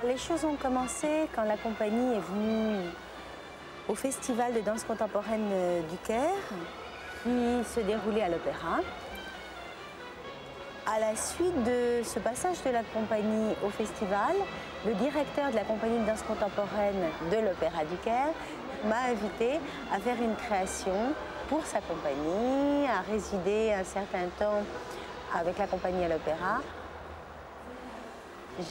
Les choses ont commencé quand la compagnie est venue au Festival de danse contemporaine du Caire, qui se déroulait à l'Opéra. À la suite de ce passage de la compagnie au festival, le directeur de la compagnie de danse contemporaine de l'Opéra du Caire m'a invité à faire une création pour sa compagnie, à résider un certain temps avec la compagnie à l'Opéra.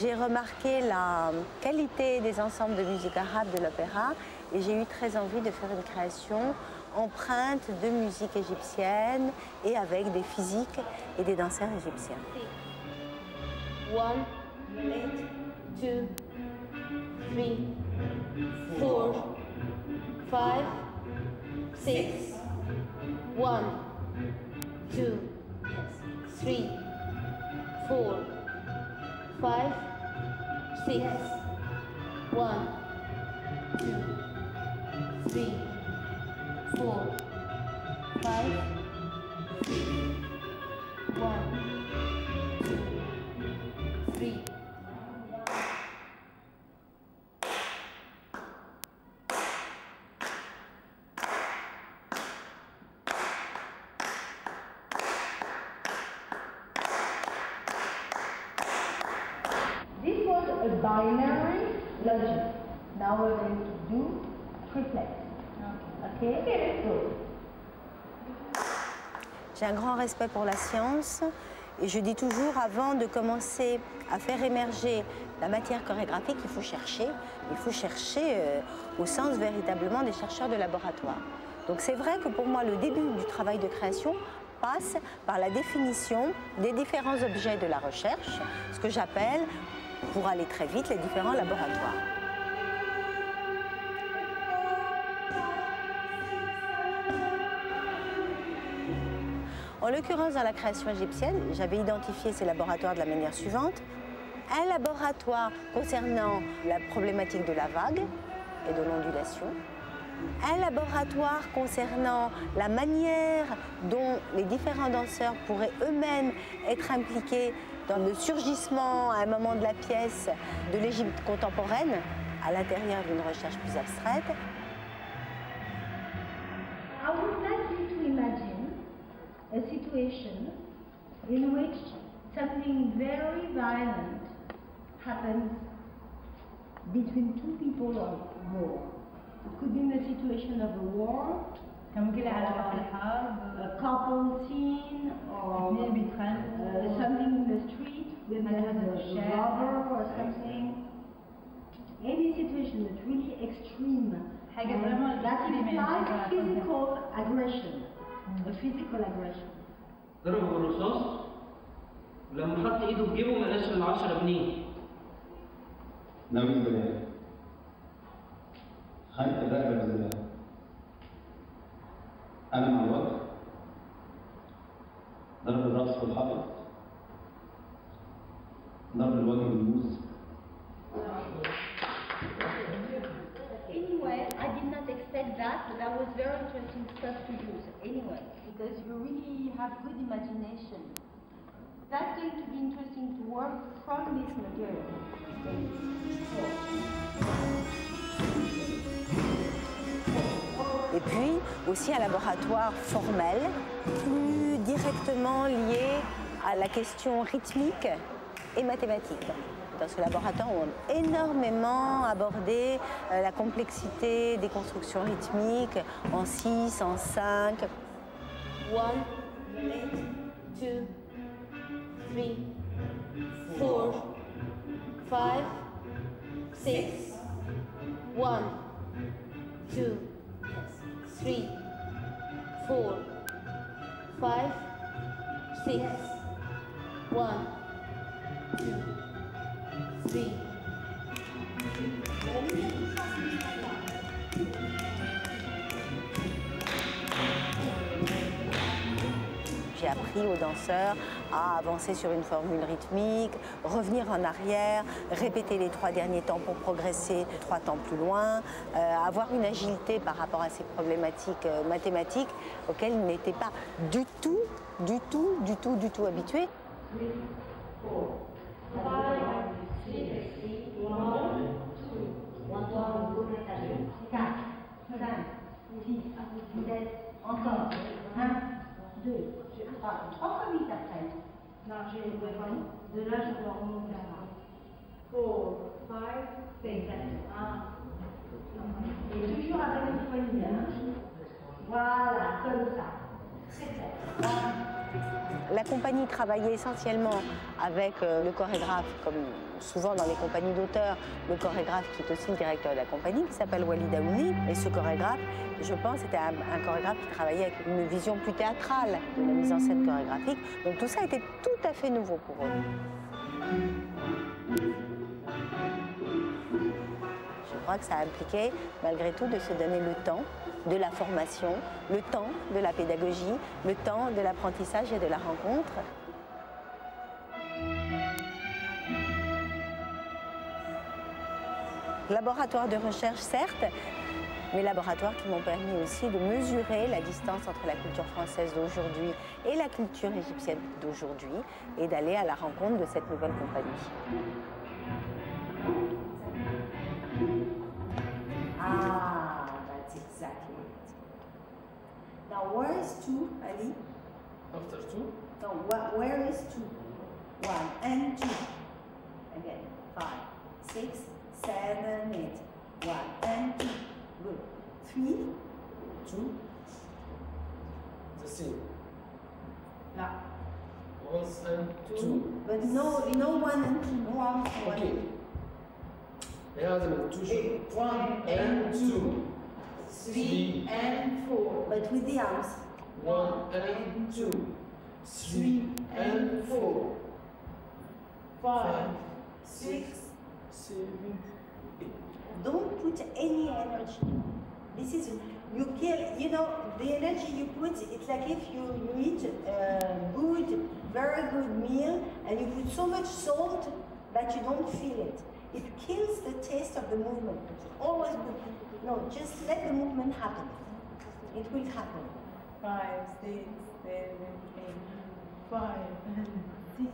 J'ai remarqué la qualité des ensembles de musique arabe de l'opéra et j'ai eu très envie de faire une création empreinte de musique égyptienne et avec des physiques et des danseurs égyptiens. 1, 2, 3, 4, 5, 6, 1, 2, 3, 4, 5, 6, 1, 2, 3, 4, 5, 6, 1, 2, 3. This was a binary logic. Now we're going to do triplet. Okay, let's go. J'ai un grand respect pour la science et je dis toujours, avant de commencer à faire émerger la matière chorégraphique, il faut chercher au sens véritablement des chercheurs de laboratoire. Donc c'est vrai que pour moi, le début du travail de création passe par la définition des différents objets de la recherche, ce que j'appelle, pour aller très vite, les différents laboratoires. En l'occurrence, dans la création égyptienne, j'avais identifié ces laboratoires de la manière suivante. Un laboratoire concernant la problématique de la vague et de l'ondulation. Un laboratoire concernant la manière dont les différents danseurs pourraient eux-mêmes être impliqués dans le surgissement à un moment de la pièce de l'Égypte contemporaine, à l'intérieur d'une recherche plus abstraite. I would like you to imagine a situation in which something very violent happens between two people or more. It could be in a situation of a war, a couple scene, or something in the street with a robber or something. Any situation that's really extreme. That implies physical aggression. A physical aggression. ضربه بالرصاص ولما حط ايده في جيبه ما لقاش الا 10 جنيه. ناوي الزبالة خانق الرقبة بالزبالة. أنا مع الوقت ضرب الرأس بالحائط، ضرب الوجه بالموس. Anyway, I did not expect that, but that was very interesting stuff to use. Anyway, because you really have good imagination. That's going to be interesting to work from this material. Et puis aussi un laboratoire formel, plus directement lié à la question rythmique et mathématique. Dans ce laboratoire, on a énormément abordé la complexité des constructions rythmiques en 6, en 5. 1, 2, 3, 4, 5, 6, 1, 2, 3, 4, 5, 6, 1, 2, 3. J'ai appris aux danseurs à avancer sur une formule rythmique, revenir en arrière, répéter les 3 derniers temps pour progresser 3 temps plus loin, avoir une agilité par rapport à ces problématiques mathématiques auxquelles ils n'étaient pas du tout habitués. 5, 6, Encore. 1, 2, 3. Encore vite après. Là, j'ai le ballon. De là, je dois remonter à 4, 5, 6, 7. Et toujours avec une poignée. Voilà, comme ça. Très bien. La compagnie travaillait essentiellement avec le chorégraphe, comme souvent dans les compagnies d'auteurs, le chorégraphe qui est aussi le directeur de la compagnie, qui s'appelle Walid Aouni. Et ce chorégraphe, je pense, était un chorégraphe qui travaillait avec une vision plus théâtrale de la mise en scène chorégraphique. Donc tout ça était tout à fait nouveau pour eux. Je crois que ça impliquait, malgré tout, de se donner le temps de la formation, le temps de la pédagogie, le temps de l'apprentissage et de la rencontre. Laboratoire de recherche, certes, mais laboratoires qui m'ont permis aussi de mesurer la distance entre la culture française d'aujourd'hui et la culture égyptienne d'aujourd'hui et d'aller à la rencontre de cette nouvelle compagnie. Ah, that's exactly it. Now, where is 2, Ali? After 2? No, where is 2? 1 and 2. Again, 5, 6, 7, 8. 1 and 2. Good. 3. 2? The same. Là. 1 and 2. But no 1 and 2. No arms. Okay. لازم 2 1 and 2. 3 and 4. But with the arms. 1 and 2. 3 and 4. 5, 6, 7, 8. Don't put any energy. This is, you kill, you know, the energy you put, it's like if you eat a good, very good meal and you put so much salt that you don't feel it. It kills the taste of the movement. Always put, no, just let the movement happen. It will happen. 5, 6, 7, 8. 5 and 6.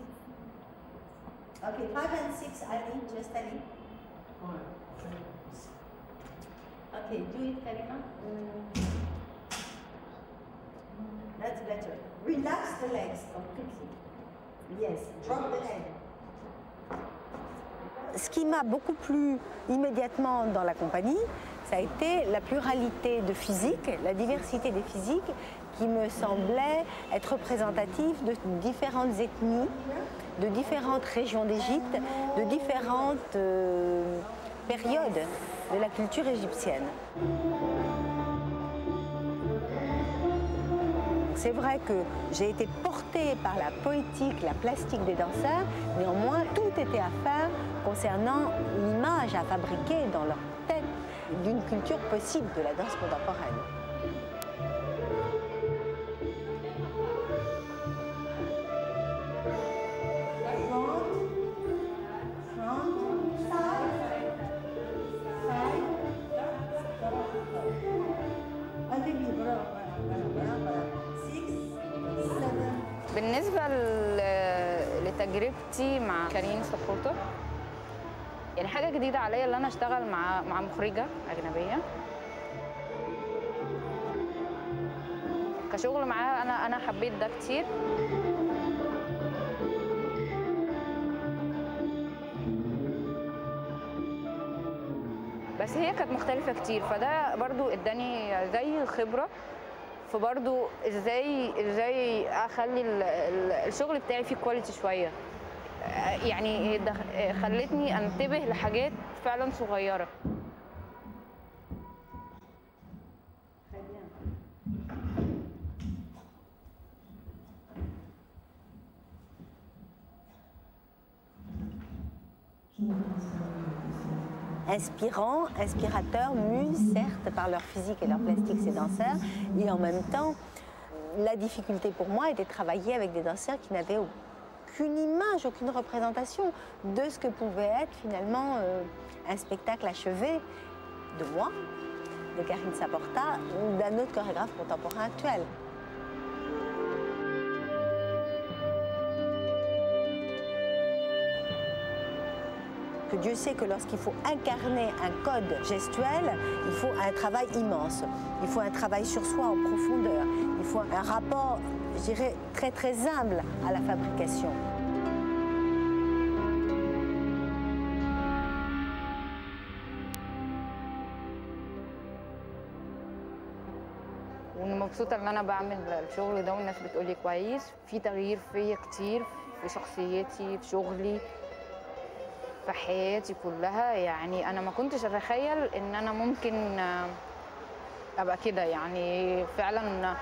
Okay, 5 and 6, Ali, just Ali. Okay, do it, Karima. That's better. Relax the legs completely. Yes, drop the head. Ce qui m'a beaucoup plu immédiatement dans la compagnie, ça a été la pluralité de physique, la diversité des physiques qui me semblait être représentative de différentes ethnies, de différentes régions d'Égypte, de différentes périodes de la culture égyptienne. C'est vrai que j'ai été portée par la poétique, la plastique des danseurs, néanmoins tout était à faire concernant l'image à fabriquer dans leur tête d'une culture possible de la danse contemporaine. بالنسبة لتجربتي مع كارين سبورتر، يعني حاجة جديدة عليا اللي أنا أشتغل مع مخرجة أجنبية. كشغل معاها أنا حبيت ده كتير. بس هي كانت مختلفة كتير، فده برضو اداني زي خبرة فبرضو ازاي اخلي الشغل بتاعي فيه كواليتي شويه، يعني خلتني انتبه لحاجات فعلا صغيره. Inspirants, inspirateurs, mus, certes, par leur physique et leur plastique, ces danseurs, et en même temps, la difficulté pour moi était de travailler avec des danseurs qui n'avaient aucune image, aucune représentation de ce que pouvait être finalement un spectacle achevé de moi, de Karine Saporta ou d'un autre chorégraphe contemporain actuel. que Dieu sait que lorsqu'il faut incarner un code gestuel, il faut un travail immense. Il faut un travail sur soi en profondeur. Il faut un rapport, je dirais, très très humble à la fabrication. ومبسوطة إن أنا بعمل الشغل ده والناس بتقولي كويس، في تغيير فيا كتير في شخصيتي، في شغلي، في حياتي كلها. يعني أنا ما كنتش أتخيل إن أنا ممكن أبقى كده، يعني فعلا.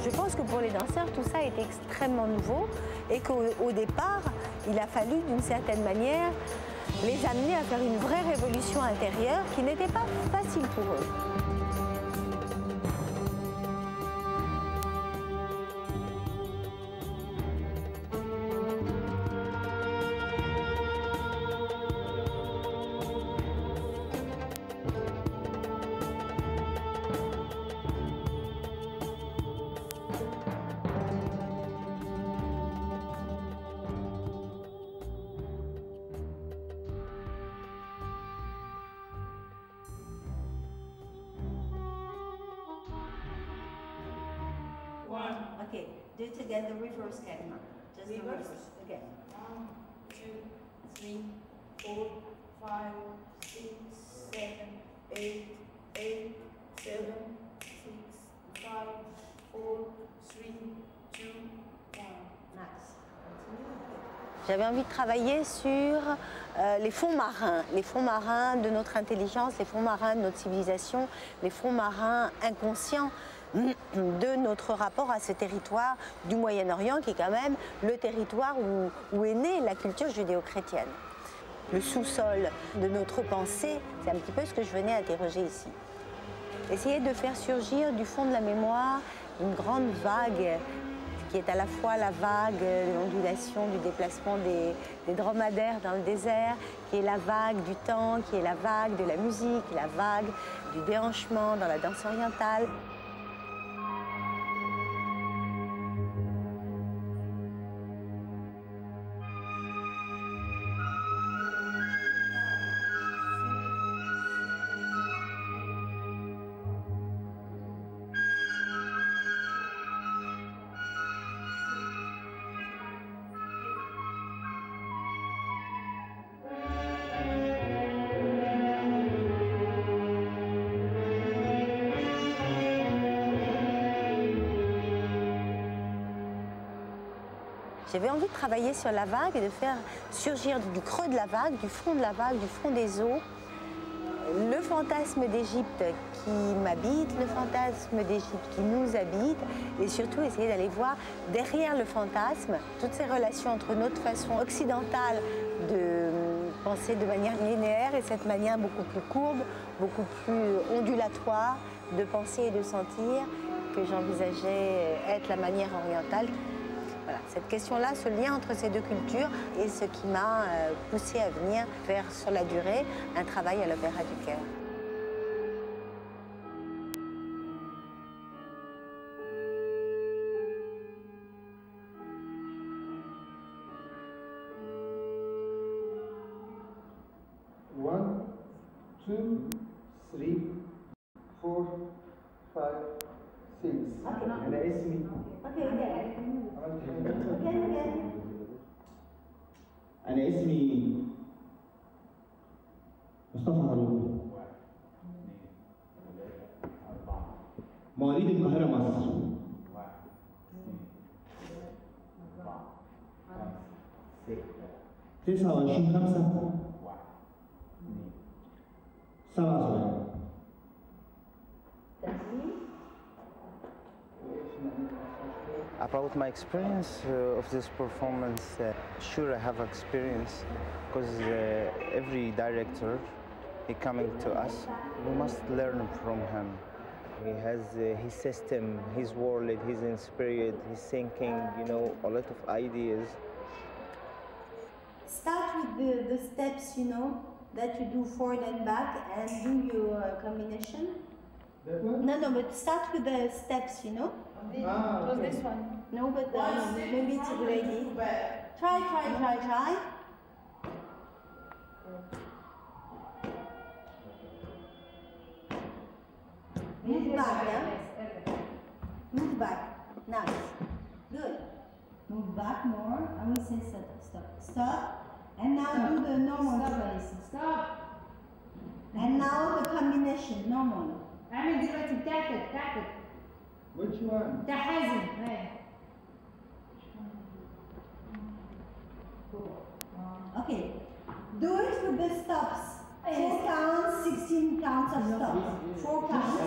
Je pense que pour les danseurs, tout ça est extrêmement nouveau et qu'au départ, il a fallu d'une certaine manière les amener à faire une vraie révolution intérieure qui n'était pas facile pour eux. Okay, do it again, the reverse camera. Just the reverse. Again. 1, 2, 3, 4, 5, 6, 7, 8, 8, 7, 6, 5, 4, 3, 2, 1. Nice. J'avais envie de travailler sur les fonds marins de notre intelligence, les fonds marins de notre civilisation, les fonds marins inconscients de notre rapport à ce territoire du Moyen-Orient qui est quand même le territoire où est née la culture judéo-chrétienne. Le sous-sol de notre pensée, c'est un petit peu ce que je venais interroger ici. Essayer de faire surgir du fond de la mémoire une grande vague qui est à la fois la vague de l'ondulation, du déplacement des dromadaires dans le désert, qui est la vague du temps, qui est la vague de la musique, la vague du déhanchement dans la danse orientale. J'avais envie de travailler sur la vague et de faire surgir du creux de la vague, du fond de la vague, du fond des eaux, le fantasme d'Égypte qui m'habite, le fantasme d'Égypte qui nous habite, et surtout essayer d'aller voir derrière le fantasme toutes ces relations entre notre façon occidentale de penser de manière linéaire et cette manière beaucoup plus courbe, beaucoup plus ondulatoire de penser et de sentir que j'envisageais être la manière orientale. Voilà, cette question-là, ce lien entre ces deux cultures est ce qui m'a poussée à venir faire sur la durée un travail à l'Opéra du Caire. One, two, three, four, five, six. أنا اسمي أنا اسمي مصطفى هارون، مواليد القاهرة مصر. 29/5 77. About my experience of this performance, sure I have experience because every director he coming to us, we must learn from him. He has his system, his world, his inspired, his thinking, you know, a lot of ideas. start with the steps, you know, that you do forward and back and do your combination. That one? No, but start with the steps, you know. It was this one. No, but maybe it's a good idea. Try. Move back, yeah? Move back. Nice. Good. Move back more. I will say stop. And now do the normal space. Stop. And now the combination, normal. اعمل دلوقتي بتاعتك. Which one? ده حازم. Okay. Do it with the stops. 4 counts, 16 counts of stops. 4 counts.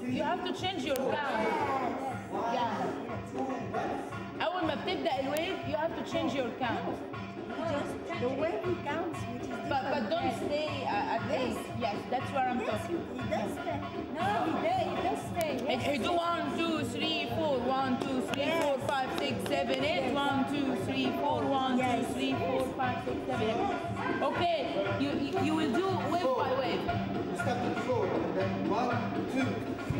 You have to change your count. Yeah. أول ما بتبدأ الويف, you have to change your count. Just the way he counts, which is But don't stay at this. Yes, that's where I'm talking. He does stay. No, he does stay. If you do 1, 2, 3, 4, 1, 2, 3, 4, 5, 6, 7, 8, 1, 2, 3, 4, 1, 2, 3, 4, 5, 6, 7, 8. Okay, you will do wave by wave. Step to 4 and then 1,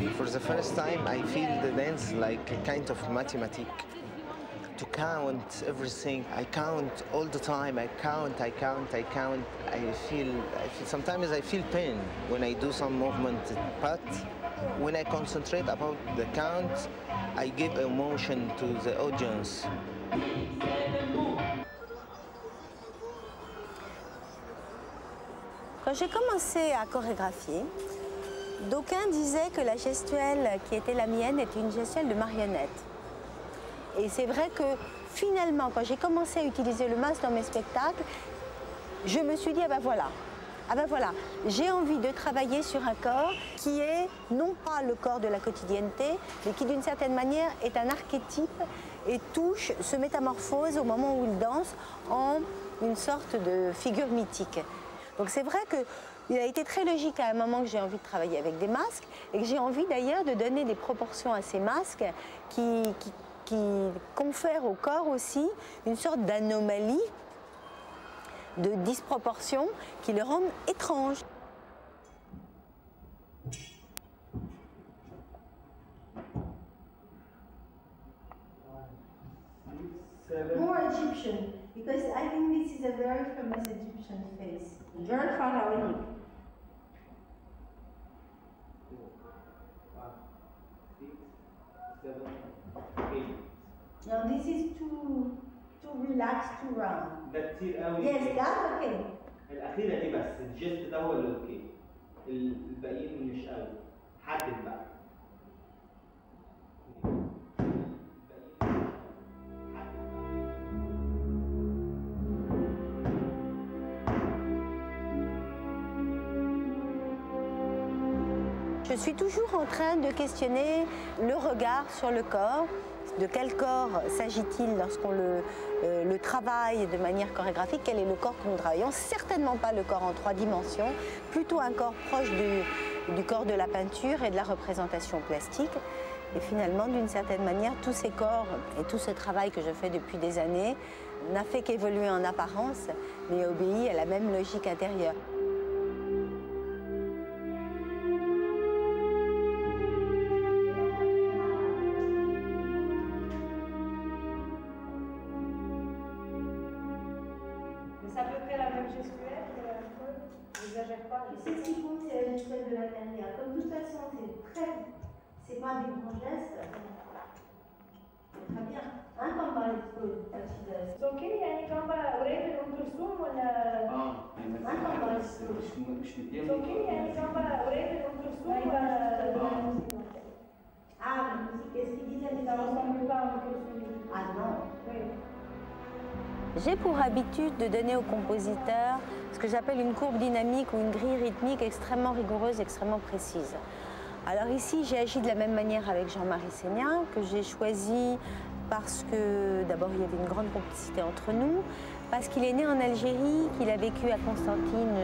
2. For the first time, I feel the dance like a kind of mathematics. To count everything, I count all the time. I count. Sometimes I feel pain when I do some movement, but when I concentrate about the count, I give emotion to the audience. Quand j'ai commencé à chorégraphier, d'aucuns disaient que la gestuelle qui était la mienne était une gestuelle de marionnette. Et c'est vrai que finalement, quand j'ai commencé à utiliser le masque dans mes spectacles, je me suis dit, ah ben voilà, j'ai envie de travailler sur un corps qui est non pas le corps de la quotidienneté, mais qui d'une certaine manière est un archétype et touche, se métamorphose au moment où il danse en une sorte de figure mythique. Donc c'est vrai qu'il a été très logique à un moment que j'ai envie de travailler avec des masques et que j'ai envie d'ailleurs de donner des proportions à ces masques qui confèrent au corps aussi une sorte d'anomalie, de disproportion qui le rendent étrange. More Egyptian, because I think this is a very famous Egyptian face, very pharaonic. 4, 5, 6, 7, 8. No, this is too relaxed, too round. ده كتير قوي. Yes, that's okay. الأخيرة دي بس الجست ده هو اللي اوكي. الباقيين مش قوي. حدد بقى. Je suis toujours en train de questionner le regard sur le corps. De quel corps s'agit-il lorsqu'on le travaille de manière chorégraphique? Quel est le corps que nous travaillons? Certainement pas le corps en 3 dimensions, plutôt un corps proche du corps de la peinture et de la représentation plastique. Et finalement, d'une certaine manière, tous ces corps et tout ce travail que je fais depuis des années n'a fait qu'évoluer en apparence, mais obéit à la même logique intérieure. C'est à peu près la même gestuelle, n'exagère pas. C'est ce qui compte, c'est la gestuelle de l'intérieur. Comme de toute façon, c'est pas des grands gestes. Très bien. Un combat, اوكي يعني كان بقى قريب من ام كلثوم ولا مش مديهم. J'ai pour habitude de donner aux compositeurs ce que j'appelle une courbe dynamique ou une grille rythmique extrêmement rigoureuse, extrêmement précise. Alors ici, j'ai agi de la même manière avec Jean-Marie Seigna, que j'ai choisi parce que d'abord il y avait une grande complicité entre nous, parce qu'il est né en Algérie, qu'il a vécu à Constantine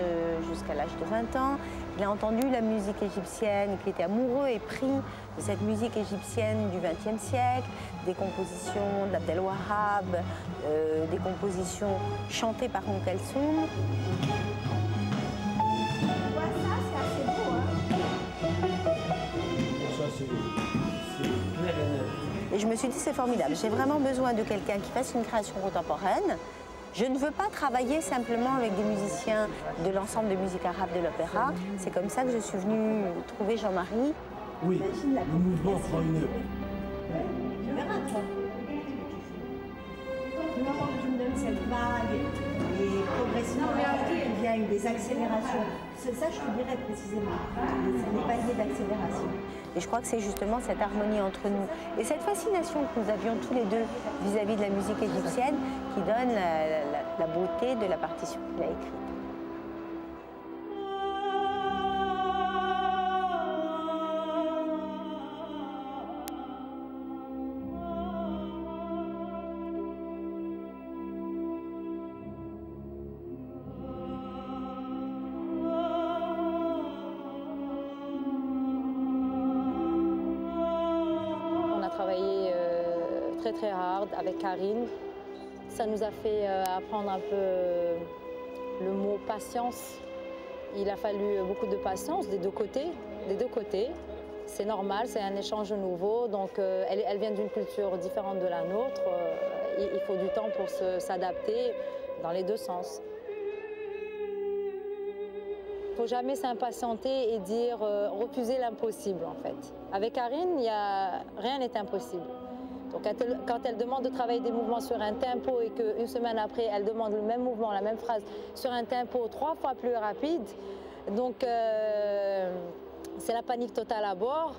jusqu'à l'âge de 20 ans, il a entendu la musique égyptienne, qu'il était amoureux et pris de cette musique égyptienne du XXe siècle, des compositions d'Abdel Wahab, des compositions chantées par Kalsoum. Ça, c'est assez beau, Ça, c'est clair et net. Et je me suis dit, c'est formidable, j'ai vraiment besoin de quelqu'un qui fasse une création contemporaine. Je ne veux pas travailler simplement avec des musiciens de l'ensemble de musique arabe de l'opéra. C'est comme ça que je suis venue trouver Jean-Marie. Oui, le mouvement prend une heure. Tu verras, toi. Du moment que tu me donnes cette vague et progressivement il y a des accélérations, c'est ça je te dirais précisément, c'est des paliers d'accélération. Et je crois que c'est justement cette harmonie entre nous et cette fascination que nous avions tous les deux vis-à-vis de la musique égyptienne qui donne la beauté de la partition qu'il a écrite. Très hard avec Karine. Ça nous a fait apprendre un peu le mot patience. Il a fallu beaucoup de patience des deux côtés. C'est normal, c'est un échange nouveau. Donc elle vient d'une culture différente de la nôtre. Il faut du temps pour s'adapter dans les deux sens. Il ne faut jamais s'impatienter et dire refuser l'impossible en fait. Avec Karine, rien n'est impossible. Donc quand elle demande de travailler des mouvements sur un tempo et qu'une semaine après, elle demande le même mouvement, la même phrase, sur un tempo 3 fois plus rapide, donc c'est la panique totale à bord.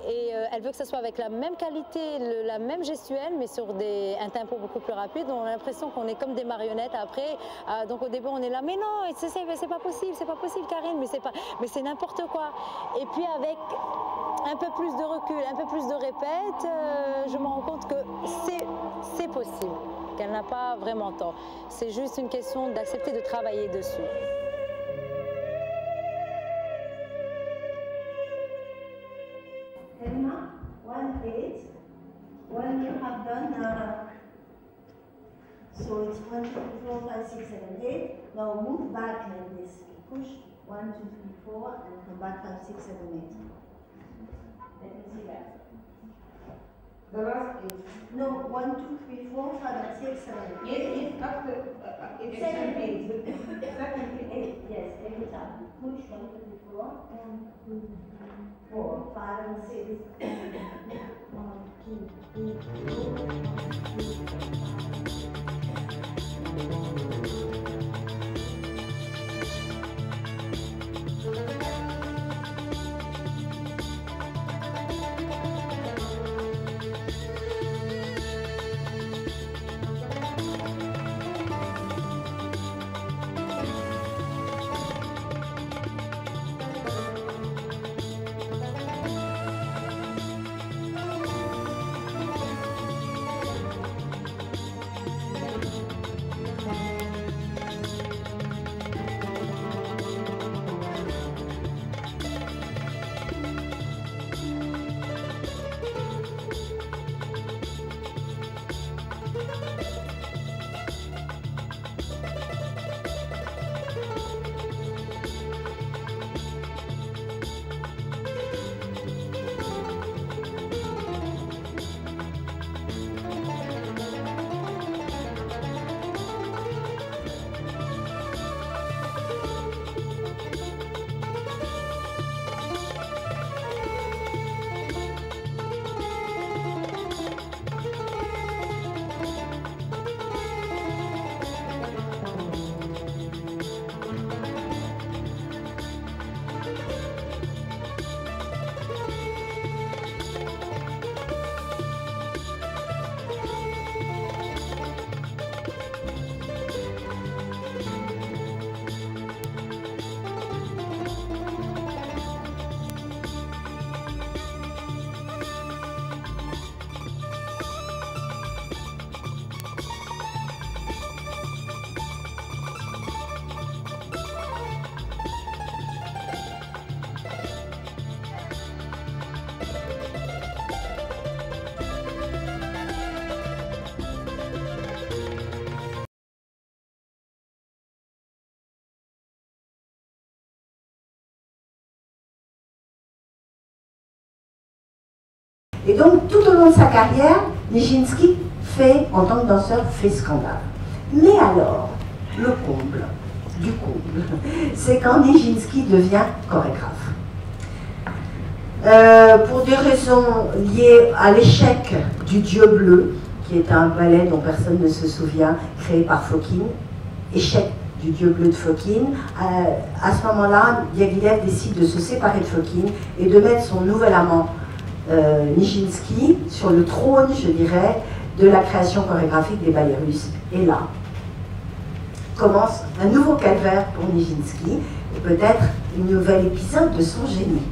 Et elle veut que ce soit avec la même qualité, la même gestuelle, mais sur un tempo beaucoup plus rapide. On a l'impression qu'on est comme des marionnettes après. Donc au début, on est là, mais non, c'est pas possible, Karine, mais c'est n'importe quoi. Et puis avec un peu plus de recul, un peu plus de répète, je me rends compte que c'est possible, qu'elle n'a pas vraiment tort. C'est juste une question d'accepter de travailler dessus. Elma, 1-8. When you have done, so it's 1, 2, 3, 4, 5, 6, 7, 8. Now move back like this. Push 1, 2, 3, 4, and come back 5, 6, 7, 8. Let me see that. The last 8. No, 1, 2, 3, 4, 5, 6, 7, 8. Yes, after it's Second 8. Second 8, yes, every time. Push 1, 2, 3, 4. 1, 2, 3, 4, 5, and 6. 1, 2, 3, 4. Et donc, tout au long de sa carrière, Nijinsky fait, en tant que danseur, fait scandale. Mais alors, le comble du comble, c'est quand Nijinsky devient chorégraphe. Pour des raisons liées à l'échec du Dieu bleu, qui est un ballet dont personne ne se souvient, créé par Fokine, échec du Dieu bleu de Fokine, à ce moment-là, Diaghilev décide de se séparer de Fokine et de mettre son nouvel amant, Nijinsky, sur le trône, je dirais, de la création chorégraphique des ballets russes. Et là, commence un nouveau calvaire pour Nijinsky, et peut-être une nouvelle épisode de son génie.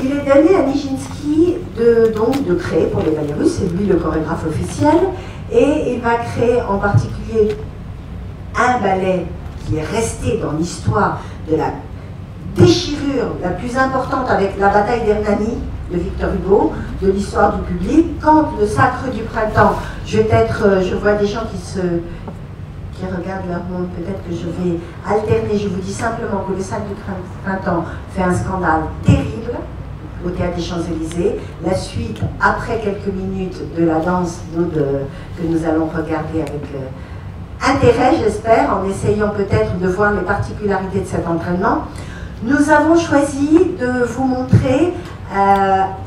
Il est donné à Nijinsky de créer pour les ballets russes, c'est lui le chorégraphe officiel, et il va créer en particulier un ballet qui est resté dans l'histoire de la déchirure la plus importante avec la bataille d'Hernani de Victor Hugo, de l'histoire du public. Quand le Sacre du Printemps, je vois des gens qui regardent leur monde, peut-être que je vais alterner, je vous dis simplement que le Sacre du Printemps fait un scandale terrible au Théâtre des Champs-Élysées. La suite, après quelques minutes de la danse que nous allons regarder avec intérêt, j'espère, en essayant peut-être de voir les particularités de cet entraînement. Nous avons choisi de vous montrer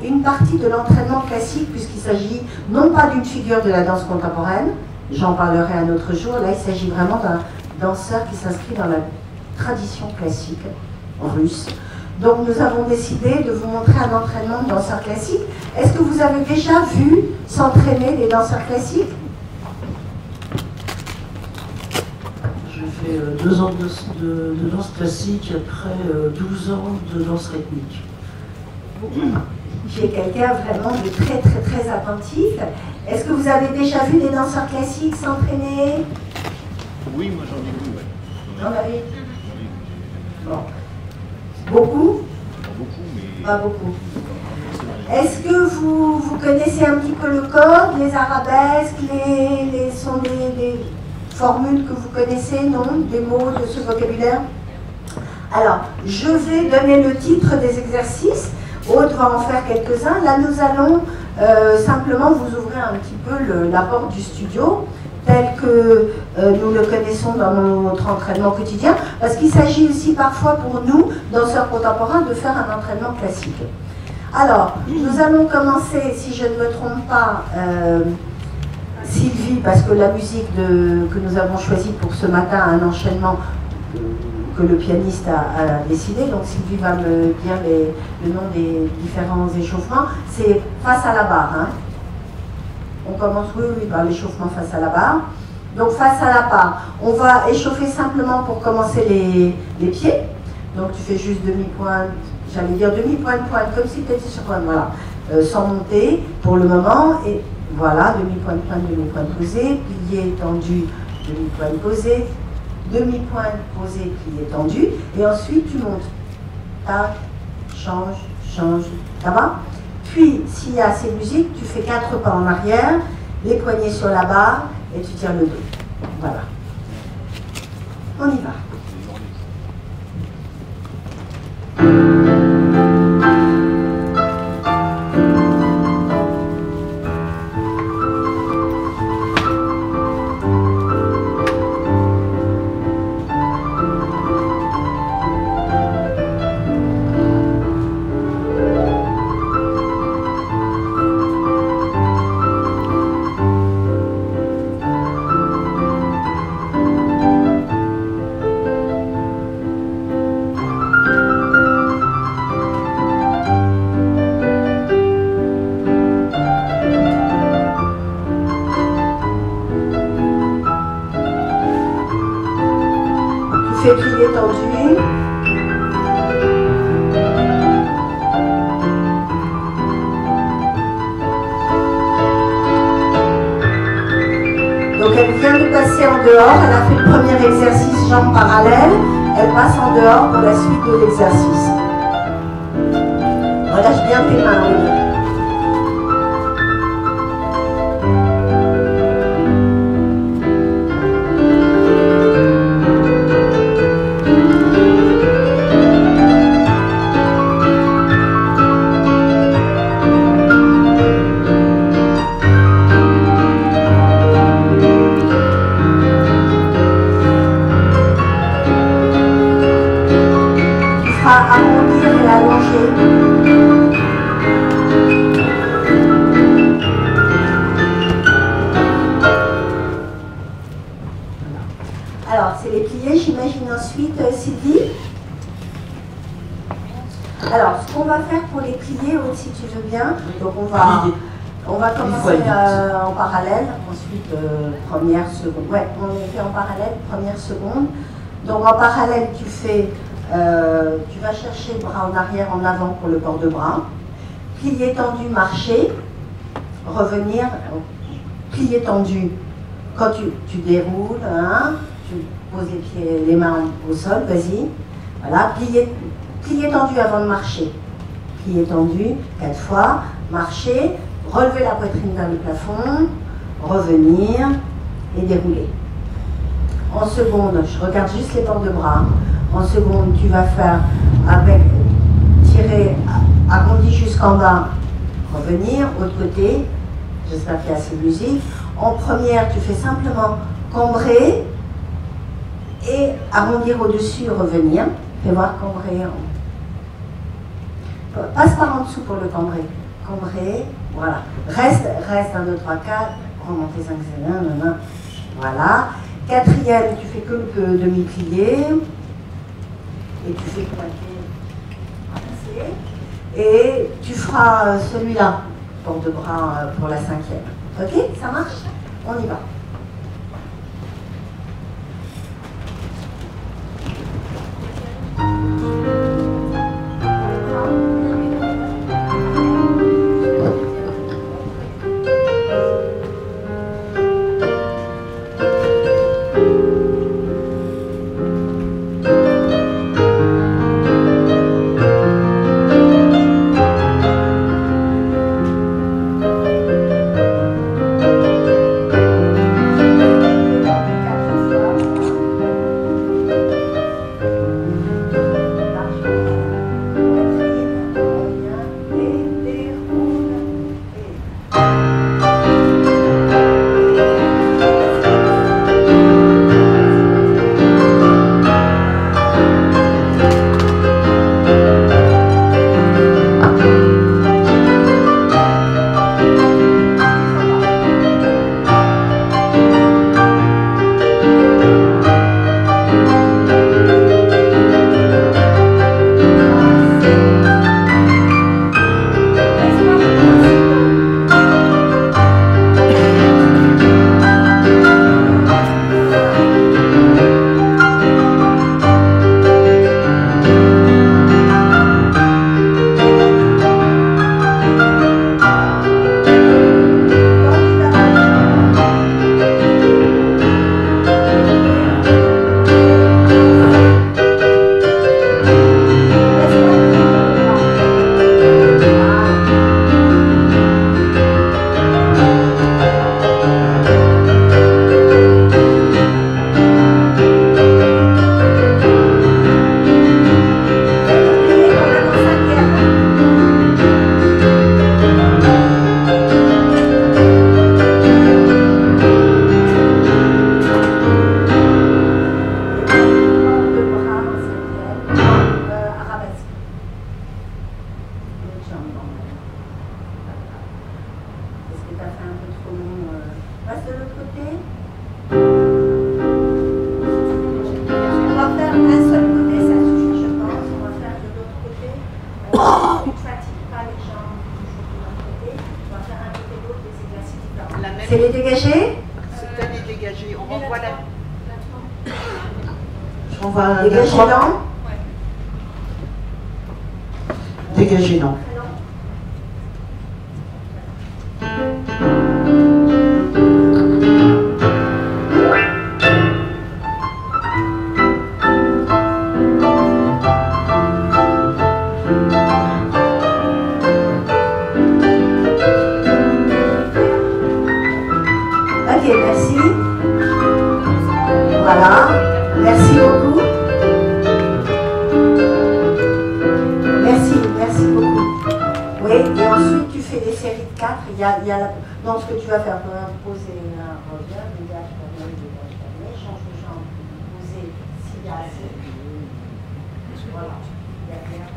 une partie de l'entraînement classique, puisqu'il s'agit non pas d'une figure de la danse contemporaine, j'en parlerai un autre jour, là il s'agit vraiment d'un danseur qui s'inscrit dans la tradition classique russe. Donc nous avons décidé de vous montrer un entraînement de danseurs classiques. Est-ce que vous avez déjà vu s'entraîner des danseurs classiques? J'ai fait 2 ans de danse classique après 12 ans de danse rythmique. J'ai quelqu'un vraiment de très très très attentif. Est-ce que vous avez déjà vu des danseurs classiques s'entraîner? Oui, moi j'en ai vu, ouais. J'en avez? Bon. Beaucoup? Pas beaucoup, mais... Pas beaucoup. Est-ce que vous connaissez un petit peu le code, les arabesques, sont des formules que vous connaissez, non? Des mots de ce vocabulaire? Alors, je vais donner le titre des exercices. Aude va en faire quelques-uns. Là, nous allons simplement vous ouvrir un petit peu la porte du studio, tel que nous le connaissons dans notre entraînement quotidien, parce qu'il s'agit aussi parfois pour nous, danseurs contemporains, de faire un entraînement classique. Alors, nous allons commencer, si je ne me trompe pas, Sylvie, parce que la musique que nous avons choisie pour ce matin a un enchaînement que le pianiste a décidé, donc Sylvie va me dire le nom des différents échauffements. C'est face à la barre. Hein. On commence, oui, par l'échauffement face à la barre. Donc face à la barre, on va échauffer simplement pour commencer les pieds. Donc tu fais juste demi-pointe, j'allais dire demi-pointe, comme si tu étais sur pointe, voilà. Sans monter pour le moment, et voilà, demi-pointe, demi-pointe posée, pilier tendu, demi-pointe posée, demi-pointe posée, plié tendu, et ensuite tu montes. Tac, change, ça va? Puis, s'il y a assez de musique, tu fais 4 pas en arrière, les poignets sur la barre, et tu tires le dos. Voilà. On y va. Plié tendu. Donc elle vient de passer en dehors, elle a fait le premier exercice jambes parallèles, elle passe en dehors pour la suite de l'exercice. Relâche bien tes mains, oui. plier aussi, tu veux bien. Donc on va commencer en parallèle, ensuite première, seconde. Ouais, on le fait en parallèle, première, seconde. Donc en parallèle, tu vas chercher le bras en arrière, en avant pour le port de bras. Plié tendu, marcher. Revenir, plié tendu. Quand tu déroules, hein, tu poses les mains au sol, vas-y. Voilà, plié tendu avant de marcher. Plié tendu, 4 fois. Marcher, relever la poitrine vers le plafond, revenir et dérouler. En seconde, je regarde juste les bords de bras. En seconde, tu vas faire avec tirer arrondi jusqu'en bas, revenir, autre côté. J'espère qu'il y a assez de musique. En première, tu fais simplement cambrer et arrondir au-dessus, revenir. Fais voir cambrer. Passe par en dessous pour le cambrer. Cambrer, voilà. Reste 1, 2, 3, 4. Remonter 5, 6, 1, 1. Voilà. Quatrième, tu fais que le demi-plié. Et tu fais pointer. Et tu feras celui-là, port de bras pour la 5e. Ok, ça marche? On y va. C'est les dégagés? C'est un les dégagés. On renvoie la... Je renvoie Dégagés non? Dégagé non. Voilà, merci beaucoup. Merci beaucoup. Oui, et ensuite tu fais des séries de 4. Il y a dans ce que tu vas faire, poser un revers, dégage, fermé, change de jambe, poser, s'il y a assez. Voilà, derrière.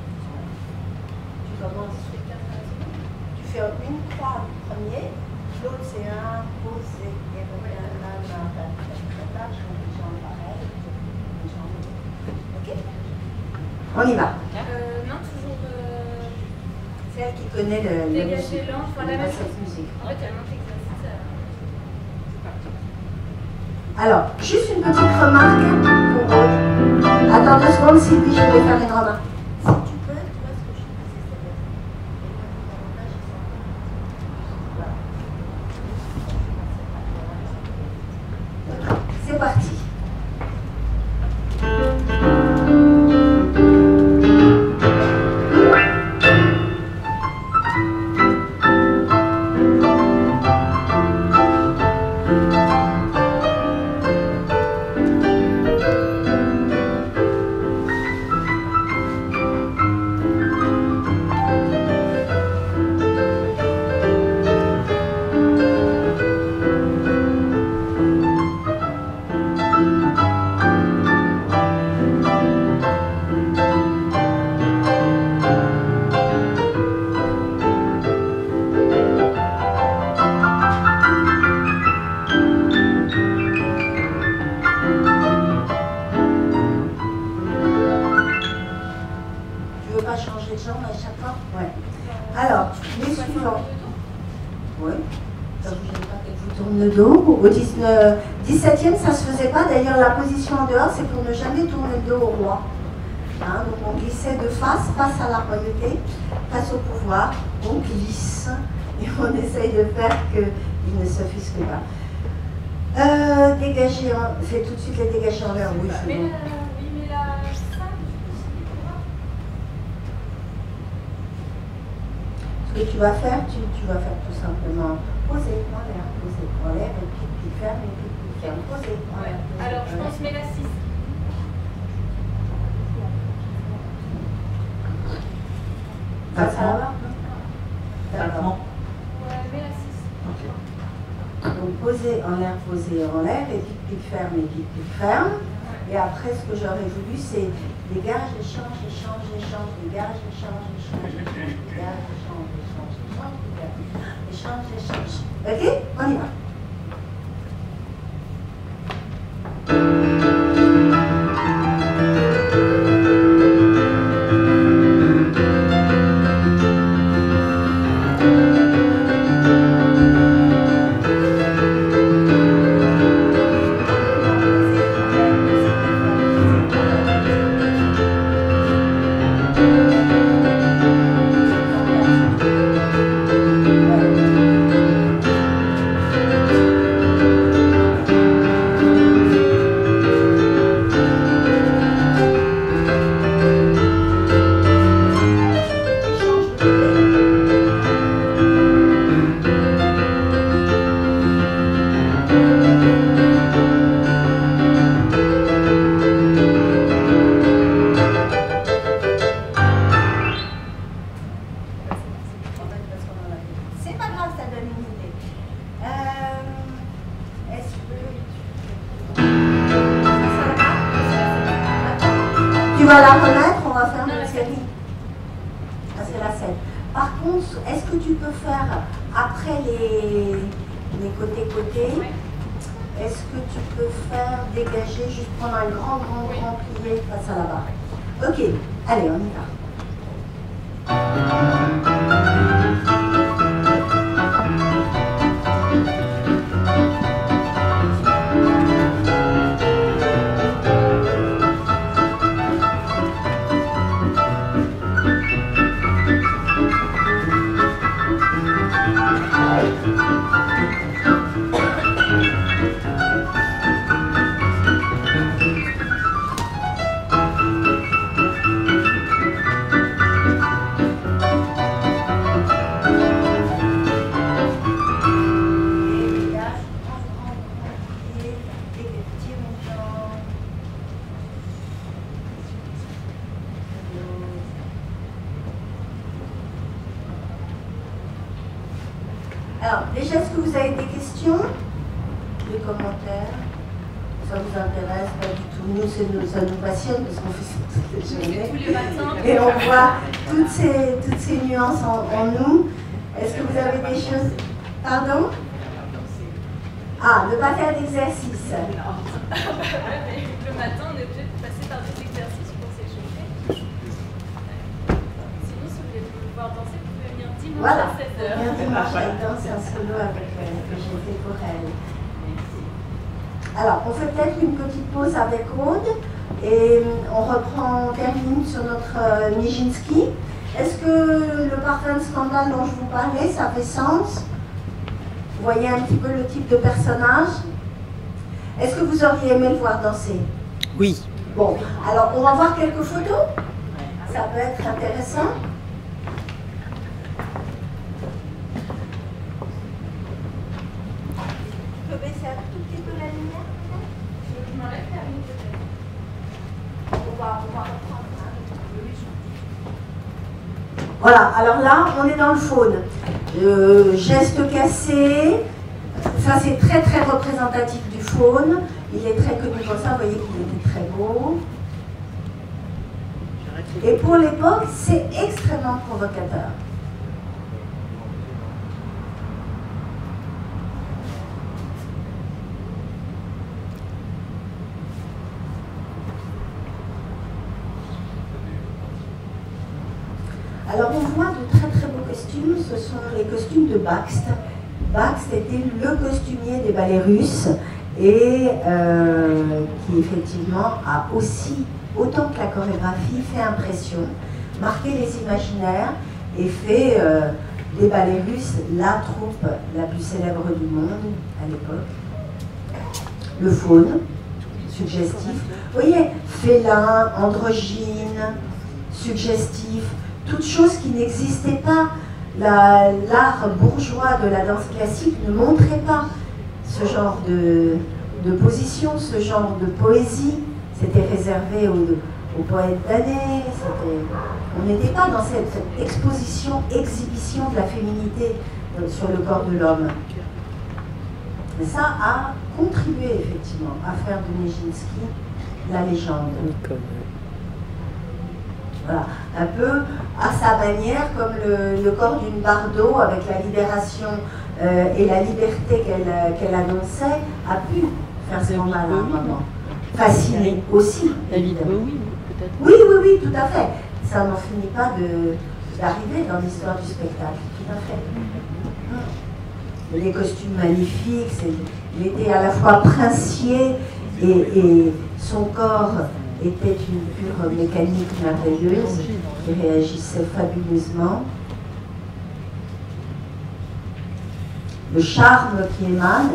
Tu commences, tu fais une croix du premier, l'autre c'est un posé, et ok? On y va. Non, toujours. C'est elle qui connaît la Dégager musique. l'ange, enfin la même chose. Musique. En fait, il y a un autre exercice. C'est parti. Alors, juste une petite remarque pour Aude. Attends 2 secondes, Sylvie, je vais faire une remarque. Si tu peux, tu vois ce que je fais, c'est parti. Au 17e, ça ne se faisait pas. D'ailleurs, la position en dehors, c'est pour ne jamais tourner le dos au roi. Hein, donc on glissait de face à la royauté, face au pouvoir. On glisse et on essaye de faire qu'il ne s'offusque pas. Dégager, fais tout de suite les dégager en l'air. Oui, c'est bon. Ce que tu vas faire, tu vas faire tout simplement poser en l'air, et puis ferme, et puis ferme, poser en l'air. Alors, je pense mets la 6. Ça va? D'accord. Ouais, mets la 6. Donc poser en l'air, et puis ferme, et puis ferme. Et après, ce que j'aurais voulu, c'est dégage, échange, échange, échange, dégage, échange, échange, échange, dégage, échange, échange, échange, échange, échange. Ok? On y va. Tu vas la remettre, on va faire une série. Ah, c'est la 7. Par contre, est-ce que tu peux faire, après les côtés-côtés, est-ce que tu peux faire dégager, juste prendre un grand plié face à la barre? Ok, allez, on y va. Alors, déjà, est-ce que vous avez des questions? Des commentaires? Ça vous intéresse? Pas du tout. Nous, ça nous passionne parce qu'on fait ça toutes les journées. Tous les matins. Et on voit toutes ces nuances en nous. Est-ce que vous avez des choses? Pardon? Ah, ne pas faire d'exercice. Le matin, on est obligé de passer par des exercices pour s'échauffer. Sinon, si vous voulez pouvoir danser, vous pouvez Voilà, bien dimanche, elle danse un solo avec elle, que j'ai fait pour elle. Alors, on fait peut-être une petite pause avec Aude et on reprend, on termine sur notre Nijinsky. Est-ce que le parfum de scandale dont je vous parlais, ça fait sens? Vous voyez un petit peu le type de personnage? Est-ce que vous auriez aimé le voir danser? Oui. Bon, alors on va voir quelques photos. Ça peut être intéressant. Tu peux baisser un tout petit peu la lumière? Je m'enlève la lumière peut-être. On va reprendre. Voilà, alors là, on est dans le faune. Geste cassé. Ça, c'est très très représentatif du faune. Il est très connu pour ça, vous voyez qu'il était très beau. Et pour l'époque, c'est extrêmement provocateur. Alors on voit de très très beaux costumes, ce sont les costumes de Bakst. Bakst était le costumier des ballets russes et qui effectivement a aussi, autant que la chorégraphie, fait impression, marqué les imaginaires et fait des ballets russes la troupe la plus célèbre du monde à l'époque. Le faune, suggestif. Vous voyez, félin, androgyne, suggestif, toutes choses qui n'existaient pas. L'art bourgeois de la danse classique ne montrait pas ce genre de position, ce genre de poésie. C'était réservé aux poètes damnés. On n'était pas dans cette exhibition de la féminité sur le corps de l'homme. Mais ça a contribué effectivement à faire de Nijinsky la légende. Voilà, un peu à sa manière, comme le corps d'une Bardot, avec la libération et la liberté qu'elle annonçait, a pu faire scandale à un moment. Fasciné aussi. David Bowie, peut-être. Oui, oui, oui, tout à fait. Ça n'en finit pas d'arriver dans l'histoire du spectacle, tout à fait. Les costumes magnifiques, il était à la fois princier et son corps était une pure mécanique merveilleuse qui réagissait fabuleusement. Le charme qui émane.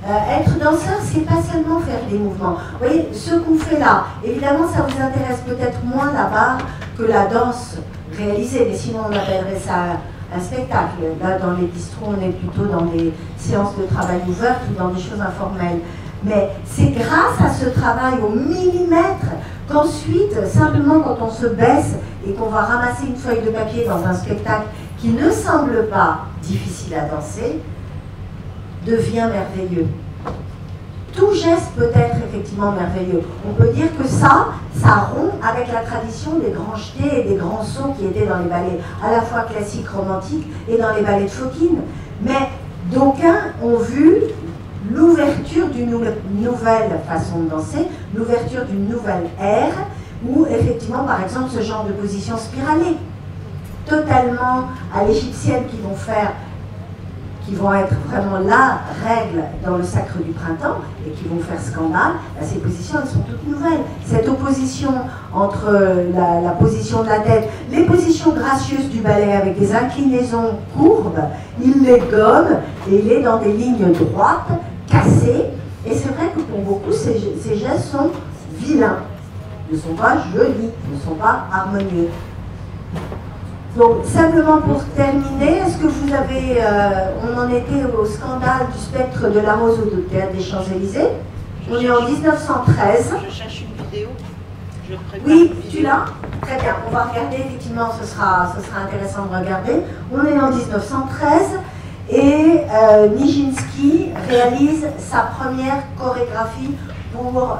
Être danseur, c'est pas seulement faire des mouvements. Vous voyez, ce qu'on fait là, évidemment, ça vous intéresse peut-être moins là-bas que la danse réalisée, mais sinon on appellerait ça un spectacle. Là, dans les bistrots, on est plutôt dans des séances de travail ouvertes ou dans des choses informelles. Mais c'est grâce à ce travail au millimètre qu'ensuite, simplement quand on se baisse et qu'on va ramasser une feuille de papier dans un spectacle qui ne semble pas difficile à danser, devient merveilleux. Tout geste peut être effectivement merveilleux. On peut dire que ça rompt avec la tradition des grands jetés et des grands sauts qui étaient dans les ballets à la fois classiques, romantiques et dans les ballets de Fokine. Mais d'aucuns ont vu l'ouverture d'une nouvelle façon de danser, l'ouverture d'une nouvelle ère, où effectivement, par exemple, ce genre de position spiralée, totalement à l'égyptienne, qui vont être vraiment la règle dans le sacre du printemps et qui vont faire scandale, ces positions, elles sont toutes nouvelles. Cette opposition entre la position de la tête, les positions gracieuses du ballet avec des inclinaisons courbes, il les gomme et il est dans des lignes droites, cassées. Et c'est vrai que pour beaucoup, ces gestes sont vilains, ne sont pas jolis, ne sont pas harmonieux. Donc, simplement pour terminer, est-ce que vous avez, on en était au scandale du spectre de la Rose au Théâtre des Champs-Élysées. On est en 1913. Je cherche une vidéo. Oui, tu l'as? Très bien, on va regarder, effectivement, ce sera intéressant de regarder. On est en 1913 et Nijinsky réalise sa première chorégraphie pour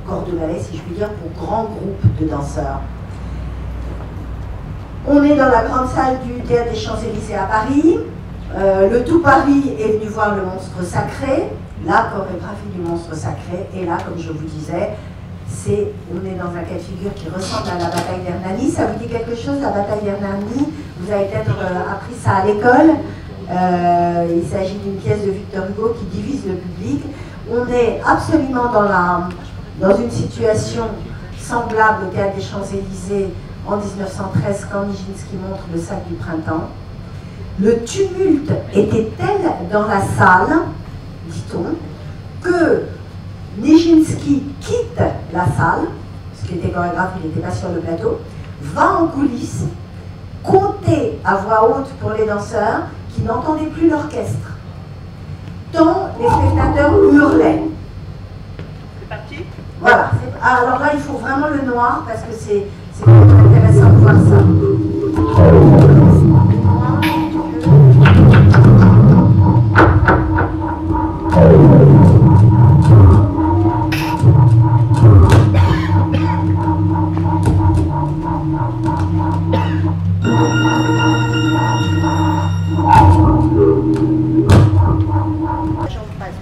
corps de ballet, si je puis dire, pour grand groupe de danseurs. On est dans la grande salle du Théâtre des Champs-Élysées à Paris. Le tout Paris est venu voir le monstre sacré, la chorégraphie du monstre sacré. Et là, comme je vous disais, on est dans un cas de figure qui ressemble à la bataille d'Hernani. Ça vous dit quelque chose, la bataille d'Hernani? Vous avez peut-être appris ça à l'école. Il s'agit d'une pièce de Victor Hugo qui divise le public. On est absolument dans une situation semblable au théâtre des Champs-Élysées en 1913 quand Nijinsky montre le sac du printemps. Le tumulte était tel dans la salle, dit-on, que Nijinsky quitte la salle, parce qu'il était chorégraphe, il n'était pas sur le plateau, va en coulisses, compter à voix haute pour les danseurs qui n'entendaient plus l'orchestre, tant les spectateurs hurlaient. C'est parti? Voilà. Alors là, il faut vraiment le noir, parce que c'est intéressant de voir ça.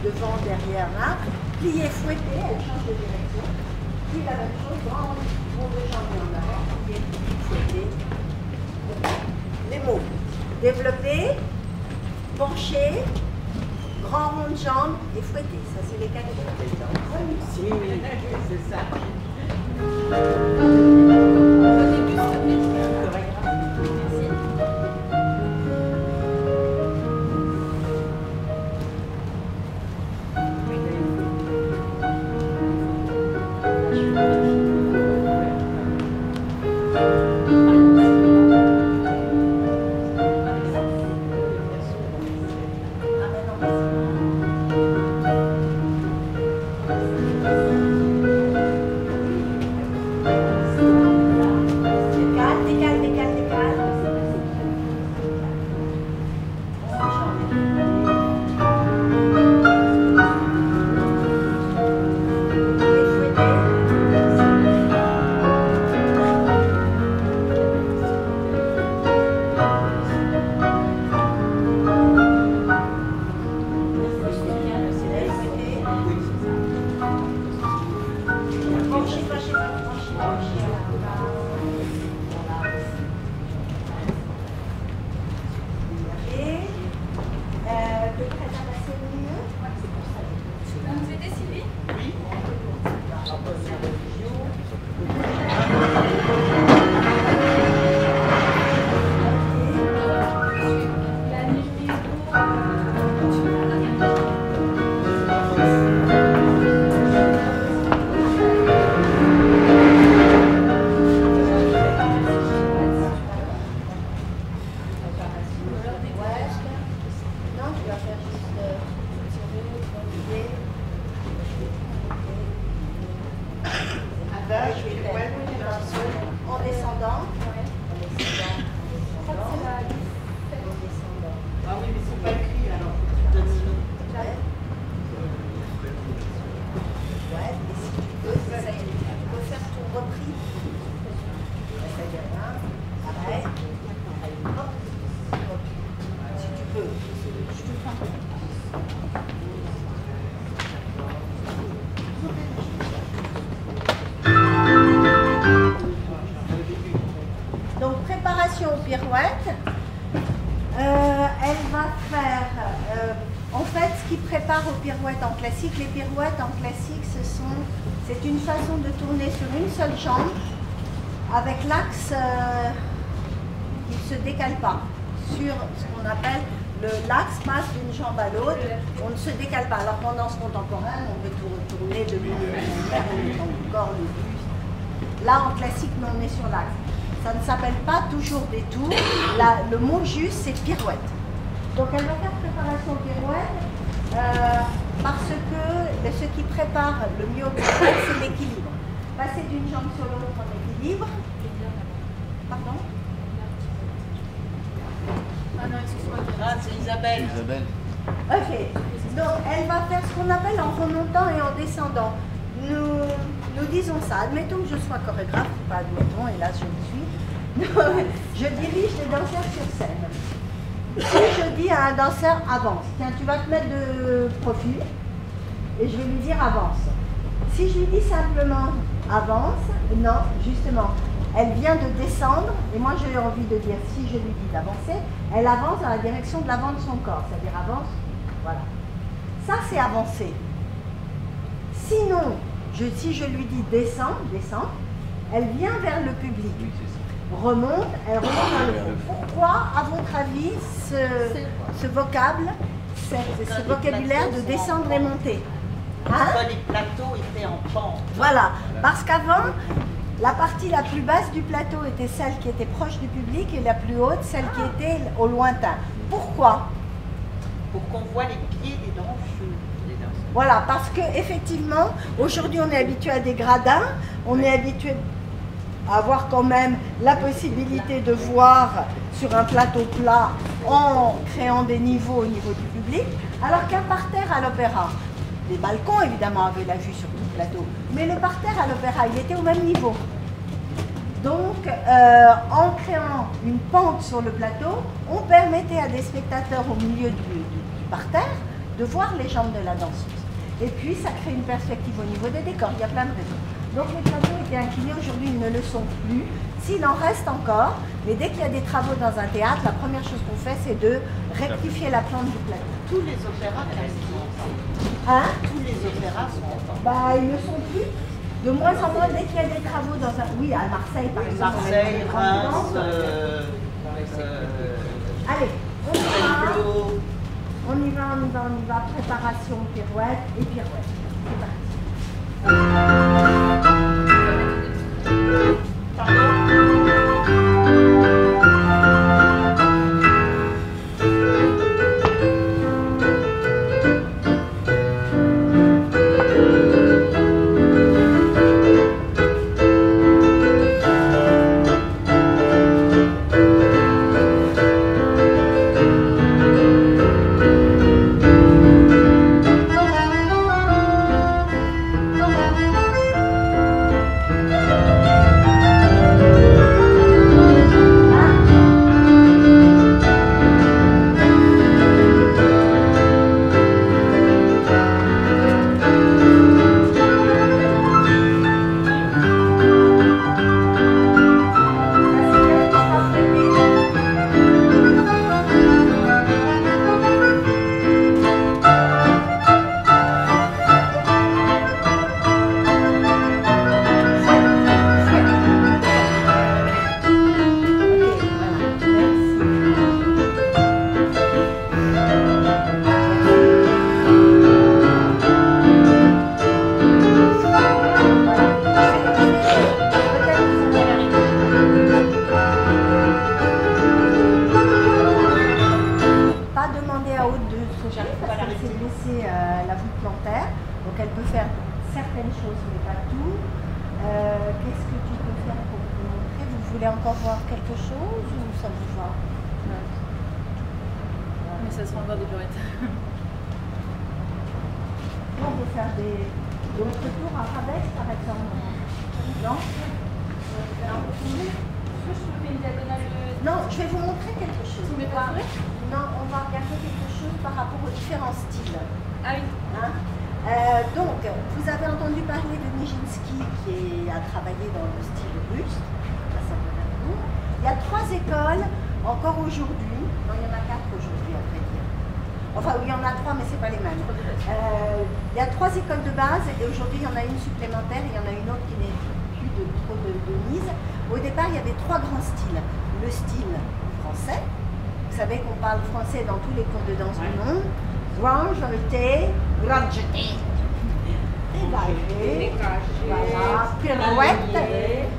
Devant, derrière, là, plié, fouetté, elle change de direction. Puis la même chose, grand rond de jambe en avant, plié, fouetté. Les mots. Développer, pencher, grand rond de jambe et fouetté. Ça, c'est les quatre de c'est ça. Pirouette. Elle va faire, en fait, ce qui prépare aux pirouettes en classique. Les pirouettes en classique, c'est une façon de tourner sur une seule jambe avec l'axe qui ne se décale pas sur ce qu'on appelle l'axe passe d'une jambe à l'autre, on ne se décale pas. Alors qu'en danse contemporaine, on peut tourner de le corps, le buste. Là, en classique, on est sur l'axe. Ça ne s'appelle pas toujours des tours. Le mot juste, c'est pirouette. Donc elle va faire préparation pirouette parce que ce qui prépare le mieux au pirouette, c'est l'équilibre. Passer d'une jambe sur l'autre en équilibre. Pardon? Ah non, excuse-moi. Ah, c'est Isabelle. Isabelle. Ok. Donc elle va faire ce qu'on appelle en remontant et en descendant. Nous disons ça. Admettons que je sois chorégraphe, pas admettons, hélas je le suis. Je dirige les danseurs sur scène. Si je dis à un danseur avance, tiens, tu vas te mettre de profil, et je vais lui dire avance. Si je lui dis simplement avance. Non, justement, elle vient de descendre, et moi j'ai envie de dire, si je lui dis d'avancer, elle avance dans la direction de l'avant de son corps, c'est-à-dire avance, voilà. Ça c'est avancer. Sinon, si je lui dis descends, descends, elle vient vers le public. Remonte, elle remonte vers le fond. Pourquoi, à votre avis, ce vocable, ce vocabulaire de descendre et monter? Hein? Les plateaux étaient en pente. Voilà, parce qu'avant, la partie la plus basse du plateau était celle qui était proche du public et la plus haute, celle qui était au lointain. Pourquoi? Pour qu'on voit les pieds des danseuses. Voilà, parce qu'effectivement, aujourd'hui on est habitué à des gradins, on est habitué à avoir quand même la possibilité de voir sur un plateau plat en créant des niveaux au niveau du public, alors qu'un parterre à l'opéra, les balcons évidemment avaient la vue sur tout le plateau, mais le parterre à l'opéra, il était au même niveau. Donc, en créant une pente sur le plateau, on permettait à des spectateurs au milieu du parterre de voir les jambes de la danseuse. Et puis, ça crée une perspective au niveau des décors, il y a plein de raisons. Donc, les plateaux étaient inclinés, aujourd'hui ils ne le sont plus, s'il en reste encore, mais dès qu'il y a des travaux dans un théâtre, la première chose qu'on fait, c'est de rectifier la plante du plateau. Tous les opéras sont en Hein? Tous les opéras sont en pente. Bah, ils ne sont plus. De moins en moins, dès qu'il y a des travaux dans un... Oui, à Marseille, par exemple. Marseille, Reims, Allez, on y va. On y va, on y va, on y va. Préparation, pirouette et pirouette. C'est parti.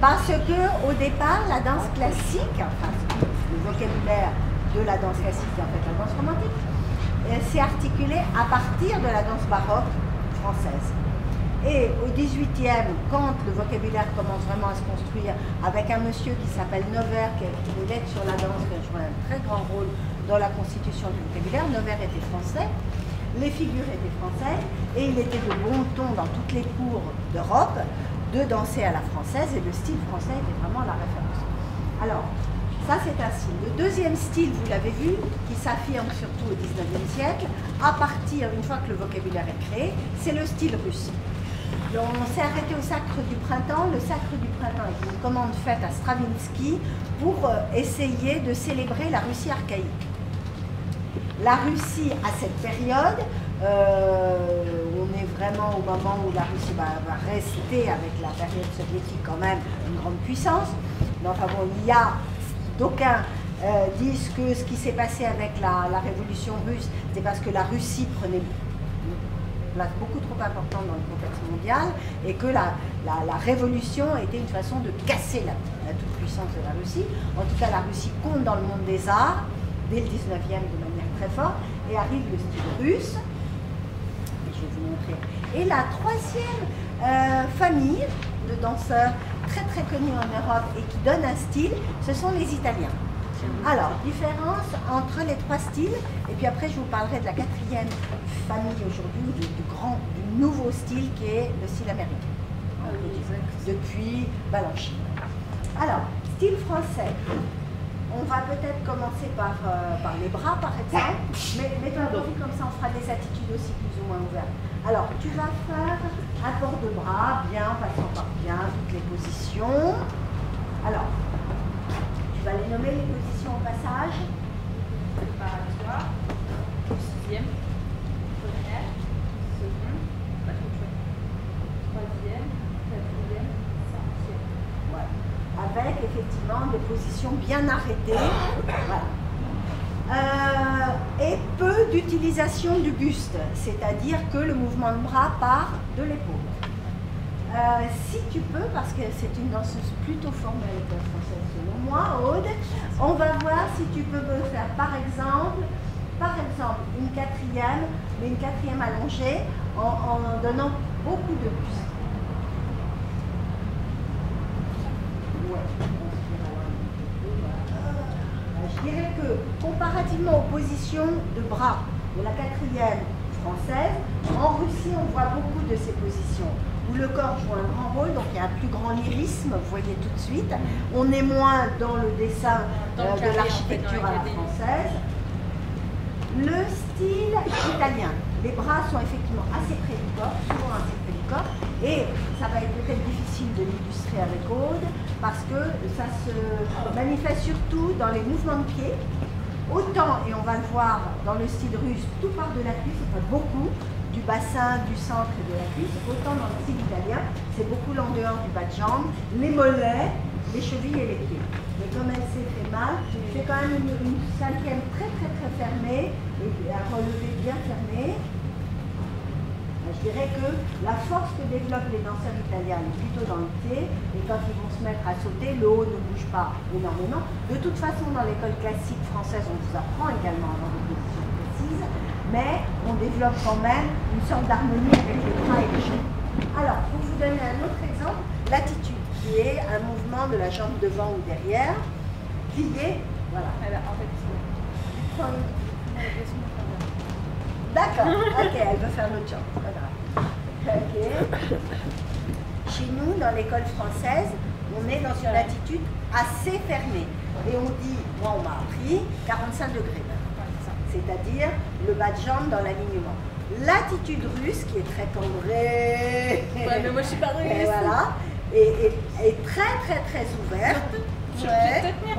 Parce que au départ, la danse classique, enfin le vocabulaire de la danse classique, en fait la danse romantique, s'est articulé à partir de la danse baroque française. Et au XVIIIe, quand le vocabulaire commence vraiment à se construire, avec un monsieur qui s'appelle Nevers, qui a écrit des lettres sur la danse, qui a joué un très grand rôle dans la constitution du vocabulaire. Nevers était français, les figures étaient françaises, et il était de bon ton dans toutes les cours d'Europe de danser à la française, et le style français était vraiment la référence. Alors, ça c'est un style. Le deuxième style, vous l'avez vu, qui s'affirme surtout au XIXe siècle, à partir, une fois que le vocabulaire est créé, c'est le style russe. On s'est arrêté au Sacre du Printemps. Le Sacre du Printemps est une commande faite à Stravinsky pour essayer de célébrer la Russie archaïque. La Russie, à cette période, on est vraiment au moment où la Russie va rester, avec la période soviétique quand même, une grande puissance. Mais enfin bon, il y a d'aucuns disent que ce qui s'est passé avec la révolution russe, c'est parce que la Russie prenait une place beaucoup trop importante dans le contexte mondial et que la révolution était une façon de casser la toute-puissance de la Russie. En tout cas, la Russie compte dans le monde des arts, dès le 19e de manière très forte, et arrive le style russe. Je vais vous montrer. Et la troisième famille de danseurs très très connus en Europe et qui donne un style, ce sont les Italiens. Alors, différence entre les trois styles, et puis après je vous parlerai de la quatrième famille aujourd'hui, du nouveau style qui est le style américain, depuis Balanchine. Alors, style français. On va peut-être commencer par les bras, par exemple, mais toi, comme ça, on fera des attitudes aussi plus ou moins ouvertes. Alors, tu vas faire un port de bras, bien, en passant par bien, toutes les positions. Alors, tu vas les nommer, les positions au passage. Préparatoire, sixième, première, seconde, troisième, quatrième, cinquième. Voilà. Avec effectivement des positions bien arrêtées. Voilà. Et peu d'utilisation du buste, c'est-à-dire que le mouvement de bras part de l'épaule. Si tu peux, parce que c'est une danseuse plutôt formelle française selon moi, Aude, on va voir si tu peux me faire par exemple une quatrième, mais une quatrième allongée en donnant beaucoup de buste. Je dirais que comparativement aux positions de bras de la quatrième française, en Russie on voit beaucoup de ces positions où le corps joue un grand rôle, donc il y a un plus grand lyrisme, vous voyez tout de suite. On est moins dans le dessin de l'architecture à la française. Le style italien. Les bras sont effectivement assez près du corps, souvent assez près du corps, et ça va être peut-être difficile de l'illustrer avec Aude, parce que ça se manifeste surtout dans les mouvements de pied, autant, et on va le voir dans le style russe, tout part de la cuisse, enfin beaucoup, du bassin, du centre et de la cuisse, autant dans le style italien, c'est beaucoup l'en-dehors du bas de jambe, les mollets, les chevilles et les pieds. Mais comme elle s'est fait mal, c'est quand même une cinquième très très très fermée, et un relevé bien fermé. Je dirais que la force que développent les danseurs italiens est plutôt dans le pied, et quand ils vont se mettre à sauter, le haut ne bouge pas énormément. De toute façon, dans l'école classique française, on vous apprend également à avoir des positions précises, mais on développe quand même une sorte d'harmonie avec les bras et les jambes. Alors, pour vous donner un autre exemple, l'attitude, qui est un mouvement de la jambe devant ou derrière, plié, voilà. En fait, d'accord, ok, elle veut faire l'autre jambe, pas grave. Ok. Chez nous, dans l'école française, on est dans une attitude assez fermée. Et on dit, moi on m'a appris, 45 degrés. C'est-à-dire le bas de jambe dans l'alignement. L'attitude russe, qui est très cambrée, ouais, mais moi je suis pas russe. Et voilà, est très très très ouverte. Je vais te tenir.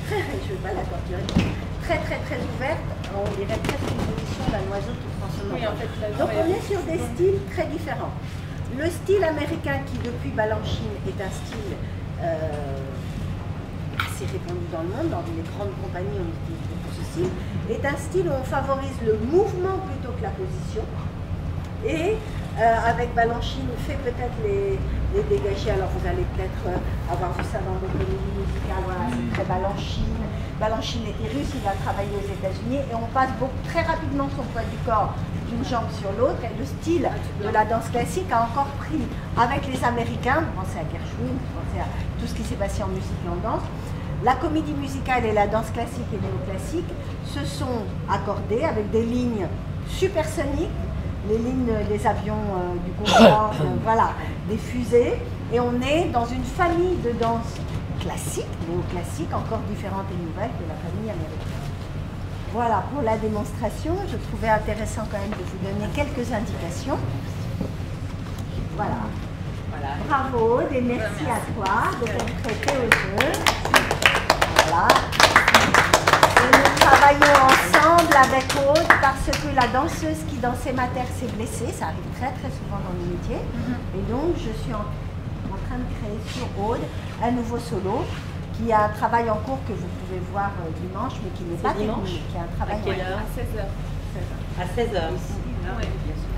Je ne vais pas la torturer. Très très très ouverte, on dirait presque une position d'un oiseau qui prend son nom. Oui, en fait, donc on est sur des styles très différents. Le style américain, qui depuis Balanchine est un style assez répandu dans le monde, dans les grandes compagnies on utilise beaucoup ce style, est un style où on favorise le mouvement plutôt que la position. Et avec Balanchine, fait peut-être les dégagés. Alors vous allez peut-être avoir vu ça dans des comédies musicales, voilà, c'est très Balanchine. Balanchine était russe, il a travaillé aux États-Unis et on passe très rapidement son poids du corps d'une jambe sur l'autre, et le style de la danse classique a encore pris avec les Américains, vous pensez à Gershwin, vous pensez à tout ce qui s'est passé en musique et en danse. La comédie musicale et la danse classique et néoclassique se sont accordées avec des lignes supersoniques, les lignes des avions du Concorde, voilà, des fusées, et on est dans une famille de danse classique, néoclassique, encore différente et nouvelle que la famille américaine. Voilà, pour la démonstration, je trouvais intéressant quand même de vous donner quelques indications. Voilà. Bravo Aude et merci à toi de t'être prêtée au jeu. Voilà. Et nous travaillons ensemble avec Aude parce que la danseuse qui dansait Mater s'est blessée. Ça arrive très très souvent dans le métier. Et donc je suis en train de créer sur Aude un nouveau solo qui a un travail en cours que vous pouvez voir dimanche mais qui n'est pas terminé. Qui a un travail à quelle heure? À 16h. À 16h ici. Oui, bien sûr.